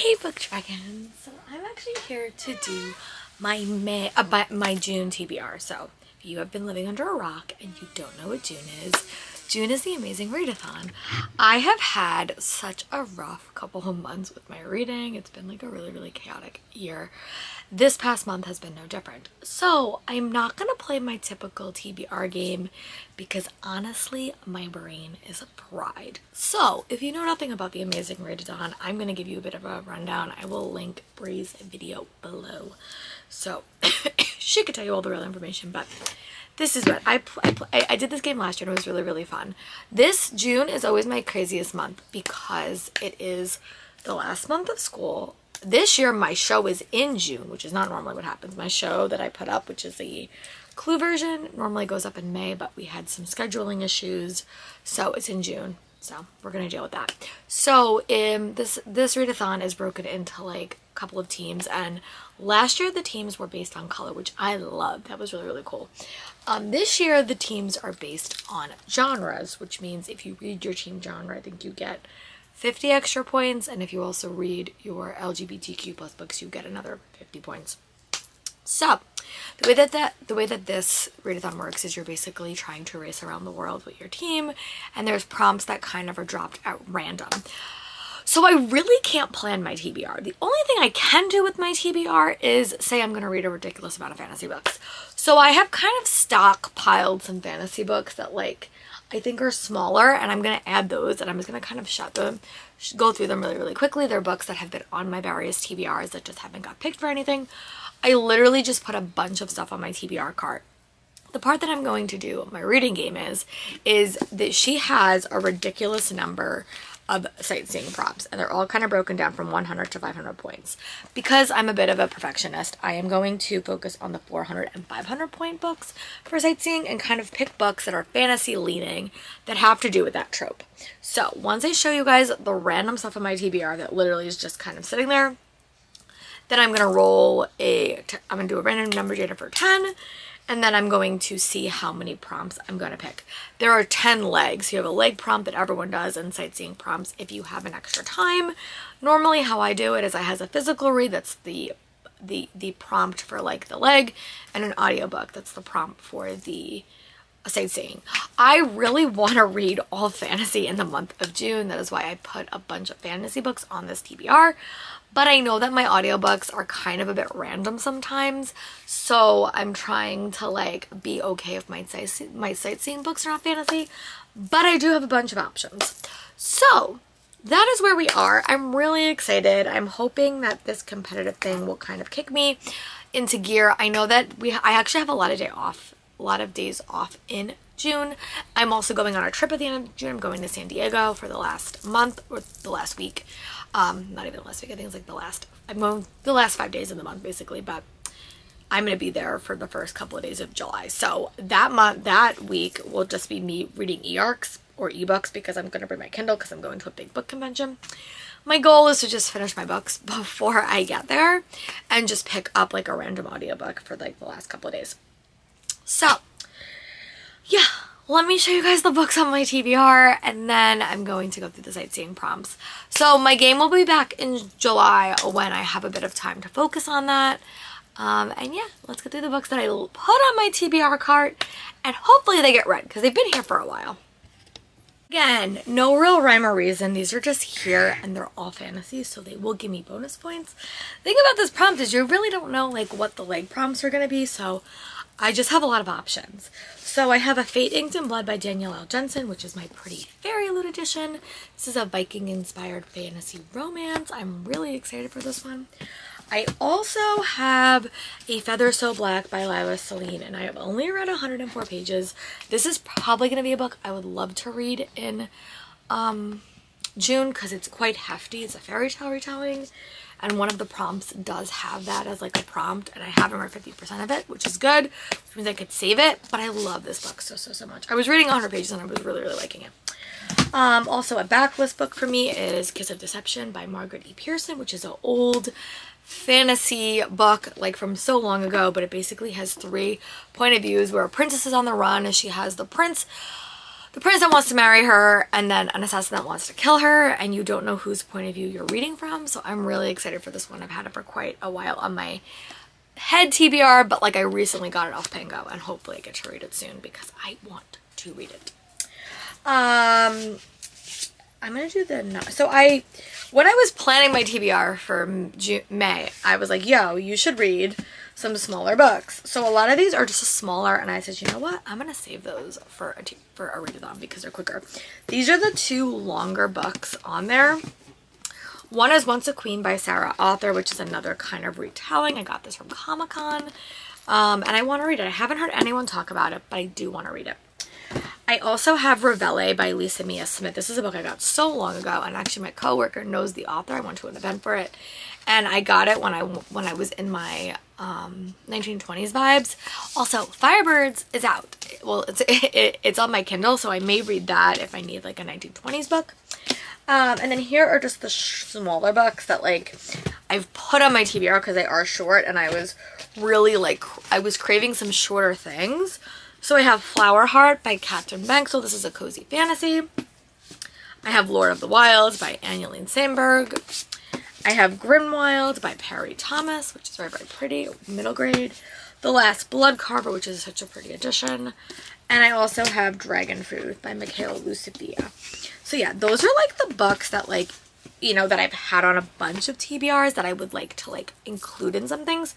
Hey book dragons! So I'm actually here to do my June TBR. So if you have been living under a rock and you don't know what June is the amazing readathon. I have had such a rough couple of months with my reading. It's been like a really chaotic year. This past month has been no different. So I'm not gonna play my typical TBR game because honestly my brain is fried. So if you know nothing about the amazing readathon, I'm gonna give you a bit of a rundown. I will link Bree's video below, so she could tell you all the real information, but this is what I did this game last year and it was really fun. This June is always my craziest month because it is the last month of school. This year my show is in June, which is not normally what happens. My show that I put up, which is the Clue version, normally goes up in May, but we had some scheduling issues, so it's in June. So we're gonna deal with that. So this readathon is broken into like a couple of teams, and last year the teams were based on color, which I loved. That was really cool. This year the teams are based on genres, which means if you read your team genre, I think you get 50 extra points, and if you also read your LGBTQ plus books, you get another 50 points. So the way that this readathon works is you're basically trying to race around the world with your team, and there's prompts that kind of are dropped at random. So I really can't plan my TBR. The only thing I can do with my TBR is say I'm going to read a ridiculous amount of fantasy books. So I have kind of stockpiled some fantasy books that like I think are smaller, and I'm going to add those, and I'm just going to kind of go through them really quickly. They're books that have been on my various TBRs that just haven't got picked for anything. I literally just put a bunch of stuff on my TBR cart. The part that I'm going to do my reading game is that she has a ridiculous number of sightseeing prompts, and they're all kind of broken down from 100 to 500 points. Because I'm a bit of a perfectionist, I am going to focus on the 400 and 500 point books for sightseeing and kind of pick books that are fantasy leaning that have to do with that trope. So once I show you guys the random stuff on my TBR that literally is just kind of sitting there, then I'm gonna I'm gonna do a random number generator for 10, and then I'm going to see how many prompts I'm going to pick. There are 10 legs. You have a leg prompt that everyone does, and sightseeing prompts if you have an extra time. Normally how I do it is I have a physical read, that's the prompt for like the leg, and an audiobook, that's the prompt for the sightseeing. I really want to read all fantasy in the month of June. That is why I put a bunch of fantasy books on this TBR. But I know that my audiobooks are kind of a bit random sometimes, so I'm trying to like be okay if my sightseeing books are not fantasy, but I do have a bunch of options. So that is where we are. I'm really excited. I'm hoping that this competitive thing will kind of kick me into gear. I know that I actually have a lot of days off in June. I'm also going on a trip at the end of June. I'm going to San Diego for the last month, or the last week. Not even the last week, I think it's like I'm going the last 5 days of the month basically, but I'm going to be there for the first couple of days of July. So that week will just be me reading e-arcs or ebooks because I'm going to bring my Kindle because I'm going to a big book convention. My goal is to just finish my books before I get there and just pick up like a random audiobook for like the last couple of days. So yeah, let me show you guys the books on my TBR, and then I'm going to go through the sightseeing prompts. So my game will be back in July when I have a bit of time to focus on that. And yeah, let's get through the books that I put on my TBR cart, and hopefully they get read because they've been here for a while. Again, no real rhyme or reason. These are just here and they're all fantasy, so they will give me bonus points. The thing about this prompt is you really don't know like what the leg prompts are going to be, so I just have a lot of options. So I have a Fate Inked in Blood by Danielle L. Jensen, which is my Pretty Fairy Loot edition. This is a Viking-inspired fantasy romance. I'm really excited for this one. I also have A Feather So Black by Lila Celine, and I have only read 104 pages. This is probably going to be a book I would love to read in June because it's quite hefty. It's a fairy tale retelling, and one of the prompts does have that as like a prompt, and I haven't read 50% of it, which is good, which means I could save it. But I love this book so much. I was reading 100 pages and I was really liking it. Also a backlist book for me is Kiss of Deception by Margaret E. Pearson, which is an old fantasy book like from so long ago, but it basically has 3 point of views where a princess is on the run and she has the prince the prince that wants to marry her and then an assassin that wants to kill her, and you don't know whose point of view you're reading from. So I'm really excited for this one. I've had it for quite a while on my head TBR, but like I recently got it off Pango, and hopefully I get to read it soon because I want to read it. I'm gonna do when I was planning my TBR for May, I was like, yo, you should read some smaller books. So a lot of these are just smaller, and I said, you know what, I'm gonna save those for a readathon because they're quicker. These are the 2 longer books on there. One is Once a Queen by Sarah Author, which is another kind of retelling. I got this from Comic-Con, and I want to read it. I haven't heard anyone talk about it, but I do want to read it. I also have Revelle by Lisa Mia Smith. This is a book I got so long ago, and actually my coworker knows the author. I went to an event for it, and I got it when I was in my 1920s vibes. Also, Firebirds is out. Well, it's on my Kindle, so I may read that if I need like a 1920s book. And then here are just the smaller books that like I've put on my TBR because they are short, and I was really like, I was craving some shorter things. So I have Flower Heart by Katherine Banksel. This is a cozy fantasy. I have Lord of the Wilds by Angeline Sandberg. I have Grimwild by Perry Thomas, which is very, very pretty, middle grade. The Last Blood Carver, which is such a pretty edition. And I also have Dragon Food by Michaela Lucifia. So yeah, those are like the books that like, you know, that I've had on a bunch of TBRs that I would like to like include in some things.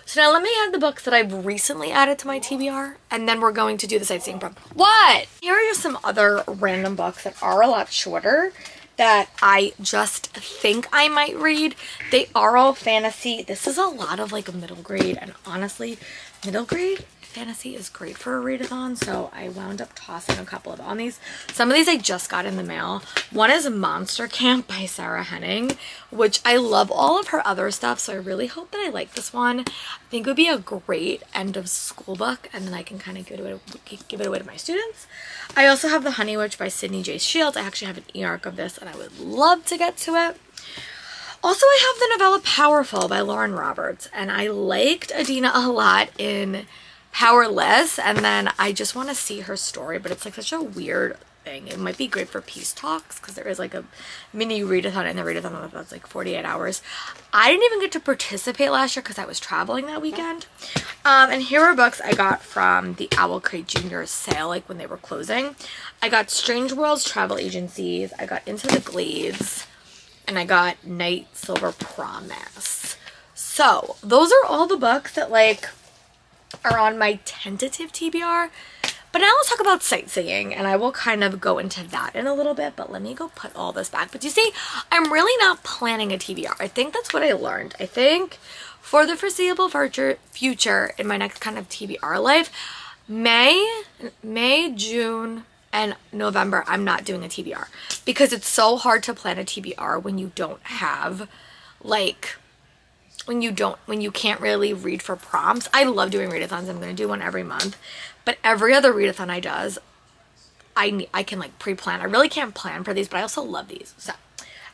So now let me add the books that I've recently added to my TBR, and then we're going to do the sightseeing prompt. What? Here are just some other random books that are a lot shorter that I just think I might read. They are all fantasy. This is a lot of like a middle grade, and honestly, middle grade fantasy is great for a readathon, so I wound up tossing a couple of on these. Some of these I just got in the mail. One is Monster Camp by Sarah Henning, which I love all of her other stuff, so I really hope that I like this one. I think it would be a great end of school book, and then I can kind of give it away to my students. I also have The Honey Witch by Sydney J. Shields. I actually have an e-arc of this, and I would love to get to it. Also, I have the novella Powerful by Lauren Roberts, and I liked Adina a lot in Powerless, and then I just want to see her story, but it's like such a weird thing. It might be great for peace talks because there is like a mini readathon, and the readathon that's like 48 hours. I didn't even get to participate last year because I was traveling that weekend. And here are books I got from the Owl Crate Junior sale, like when they were closing. I got Strange Worlds Travel Agencies, I got Into the Glades, and I got Night Silver Promise. So those are all the books that like are on my tentative TBR. But now let's talk about sightseeing, and I will kind of go into that in a little bit, but let me go put all this back. But you see, I'm really not planning a TBR. I think that's what I learned. I think for the foreseeable future in my next kind of TBR life, May, June, and November, I'm not doing a TBR because it's so hard to plan a TBR when you don't have like when you can't really read for prompts. I love doing readathons. I'm going to do one every month, but every other readathon I can like pre-plan. I really can't plan for these, but I also love these. So,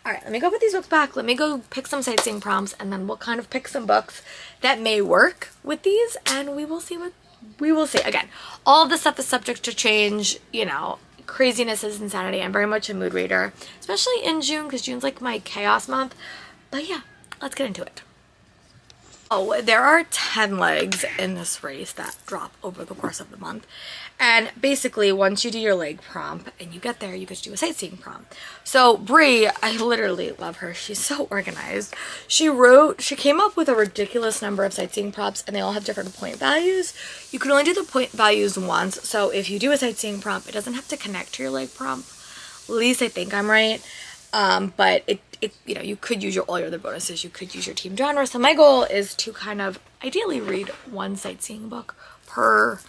all right, let me go put these books back. Let me go pick some sightseeing prompts, and then we'll kind of pick some books that may work with these, and we will see. Again, all of this stuff is subject to change, you know, craziness is insanity. I'm very much a mood reader, especially in June, because June's like my chaos month. But yeah, let's get into it. Oh, there are 10 legs in this race that drop over the course of the month. And basically, once you do your leg prompt and you get there, you get to do a sightseeing prompt. So Brie, I literally love her. She's so organized. She came up with a ridiculous number of sightseeing prompts, and they all have different point values. You can only do the point values once. So if you do a sightseeing prompt, it doesn't have to connect to your leg prompt. At least I think I'm right. But you know, you could use all your other bonuses. You could use your team genre. So my goal is to kind of ideally read one sightseeing book per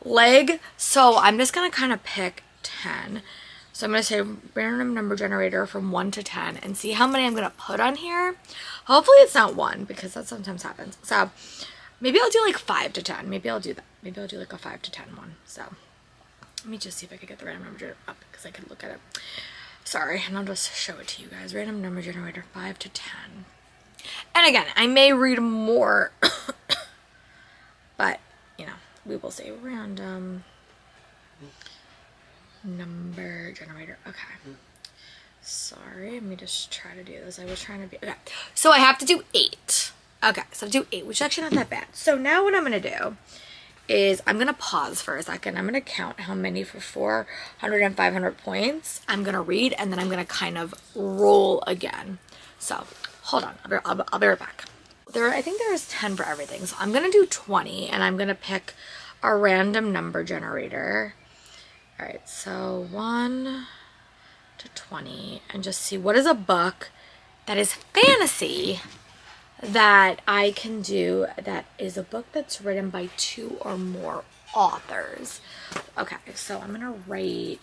leg. So I'm just going to kind of pick 10. So I'm going to say random number generator from 1 to 10 and see how many I'm going to put on here. Hopefully it's not 1 because that sometimes happens. So maybe I'll do like 5 to 10. Maybe I'll do that. Maybe I'll do like a 5 to 10 one. So let me just see if I can get the random number generator up because I can look at it. Sorry, and I'll just show it to you guys. Random number generator 5 to 10. And again, I may read more, but you know, we will say random number generator. Okay. Sorry, let me just try to do this. I was trying to be, okay. So I have to do 8. Okay, so do 8, which is actually not that bad. So now what I'm going to do is I'm going to pause for a second. I'm going to count how many for 400 and 500 points. I'm going to read, and then I'm going to kind of roll again. So hold on. I'll be right back. I think there's 10 for everything. So I'm going to do 20, and I'm going to pick a random number generator. All right, so 1 to 20, and just see what is a book that is fantasy that I can do that is a book that's written by 2 or more authors. Okay, so I'm gonna write,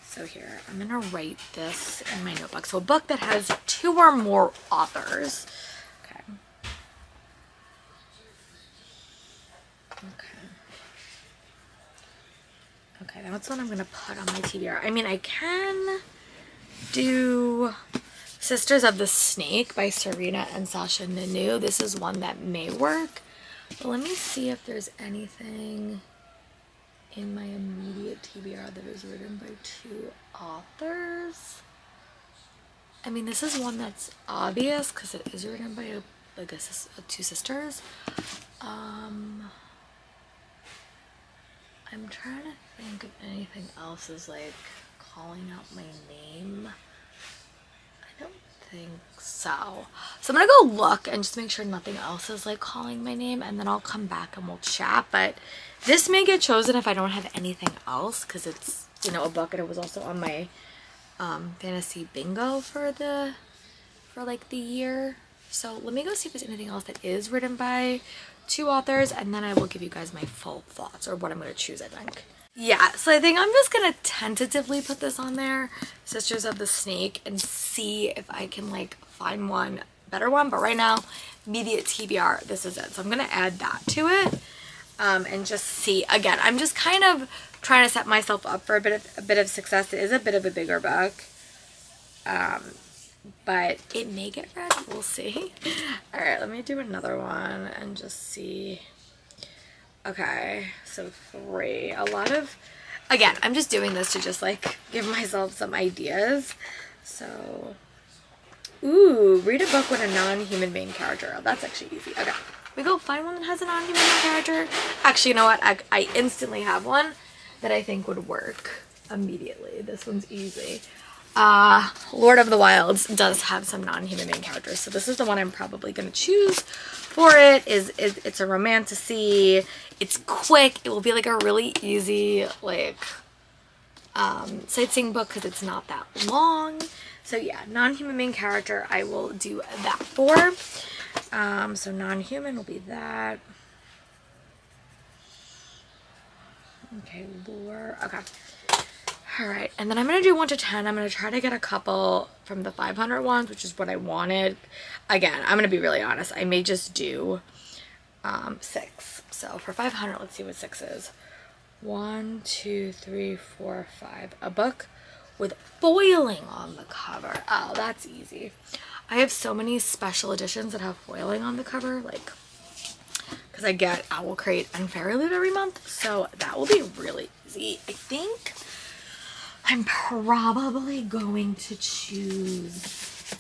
so here, I'm gonna write this in my notebook. So a book that has 2 or more authors. Okay. Okay, that's what I'm gonna put on my TBR. I mean, I can do Sisters of the Snake by Serena and Sasha Nanu. This is one that may work. But let me see if there's anything in my immediate TBR that is written by 2 authors. I mean, this is one that's obvious because it is written by 2 sisters. I'm trying to think if anything else is like calling out my name. I don't think so. So I'm gonna go look and just make sure nothing else is like calling my name, and then I'll come back and we'll chat. But this may get chosen if I don't have anything else, because it's, you know, a book, and it was also on my fantasy bingo for like the year. So let me go see if there's anything else that is written by 2 authors, and then I will give you guys my full thoughts, or what I'm going to choose, I think. Yeah, so I think I'm just going to tentatively put this on there, Sisters of the Snake, and see if I can like find one better one. But right now, immediate TBR, this is it. So I'm going to add that to it, and just see. Again, I'm just kind of trying to set myself up for a bit of success. It is a bit of a bigger book. But it may get read. We'll see. All right, let me do another one and just see. Okay, so 3. A lot of, again, I'm just doing this to just like give myself some ideas. So, ooh, read a book with a non-human main character. Oh, that's actually easy. Okay, we go find one that has a non-human main character. Actually, you know what? I instantly have one that I think would work immediately. This one's easy. Lord of the Wilds does have some non-human main characters, so this is the one I'm probably going to choose for it. It's a romantasy. It's quick. It will be like a really easy like sightseeing book because it's not that long. So yeah, non-human main character, I will do that for. So non-human will be that. Okay, lore. Okay. Alright, and then I'm going to do 1 to 10. I'm going to try to get a couple from the 500 ones, which is what I wanted. Again, I'm going to be really honest. I may just do 6. So for 500, let's see what 6 is. 1, 2, 3, 4, 5. A book with foiling on the cover. Oh, that's easy. I have so many special editions that have foiling on the cover, like, because I get Owl Crate and Fairy Loot every month. So that will be really easy. I think I'm probably going to choose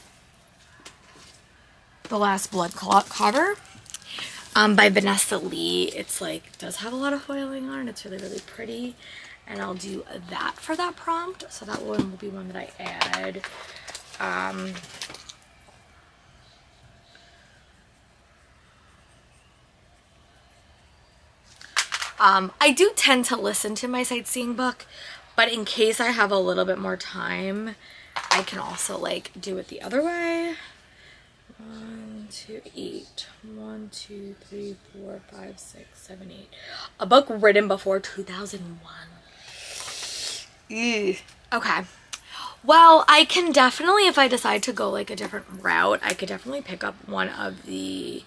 The Last Blood Clot cover by Vanessa Lee. It's like, does have a lot of foiling on it. It's really, really pretty. And I'll do that for that prompt. So that one will be one that I add. I do tend to listen to my sightseeing book, but in case I have a little bit more time, I can also like do it the other way. 1, 2, 8. 1, 2, 3, 4, 5, 6, 7, 8. A book written before 2001. Ew. Okay. Well, I can definitely, if I decide to go like a different route, I could definitely pick up one of the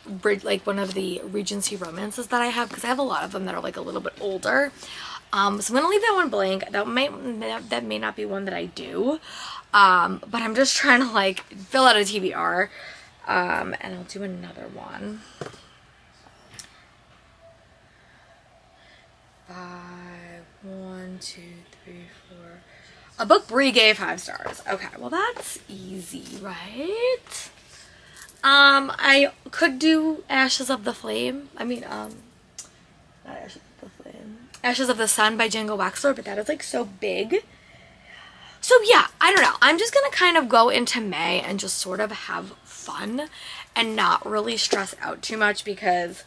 Regency romances that I have, because I have a lot of them that are like a little bit older. So I'm gonna leave that one blank. That may not be one that I do, but I'm just trying to like fill out a TBR, and I'll do another one. A book Brie gave 5 stars. Okay, well that's easy, right? I could do Ashes of the Flame. I mean, not Ashes of the Flame. Ashes of the Sun by Django Waxler, but that is like so big. So yeah, I don't know. I'm just gonna kind of go into May and just sort of have fun and not really stress out too much because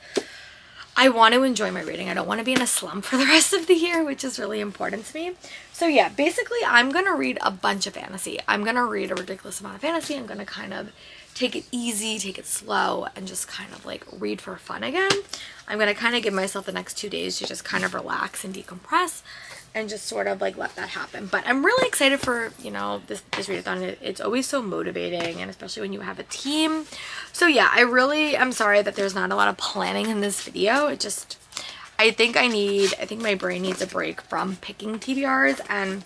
I want to enjoy my reading. I don't want to be in a slump for the rest of the year, which is really important to me. So yeah, basically I'm going to read a bunch of fantasy. I'm going to read a ridiculous amount of fantasy. I'm going to kind of take it easy, take it slow, and just kind of like read for fun again. I'm going to kind of give myself the next 2 days to just kind of relax and decompress and just sort of like let that happen. But I'm really excited for, you know, this readathon. It's always so motivating, and especially when you have a team. So yeah, I really am sorry that there's not a lot of planning in this video. It just, I think my brain needs a break from picking TBRs, and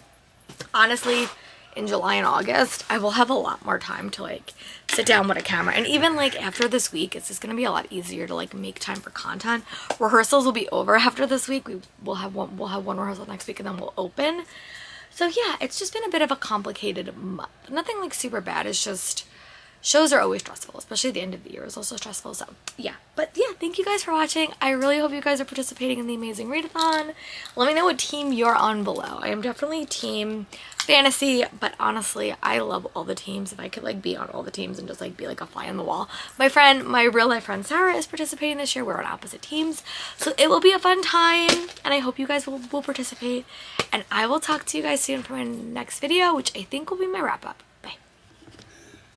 honestly, in July and August, I will have a lot more time to like sit down with a camera. And even like after this week, it's just gonna be a lot easier to like make time for content. Rehearsals will be over after this week. We'll have one rehearsal next week, and then we'll open. So yeah, it's just been a bit of a complicated month. Nothing like super bad. It's just shows are always stressful, especially the end of the year is also stressful. So yeah, but yeah, thank you guys for watching. I really hope you guys are participating in the amazing readathon. Let me know what team you're on below. I am definitely team fantasy, but honestly, I love all the teams. If I could like be on all the teams and just like be like a fly on the wall. My real life friend Sarah is participating this year. We're on opposite teams, so it will be a fun time, and I hope you guys will participate. And I will talk to you guys soon for my next video, which I think will be my wrap up.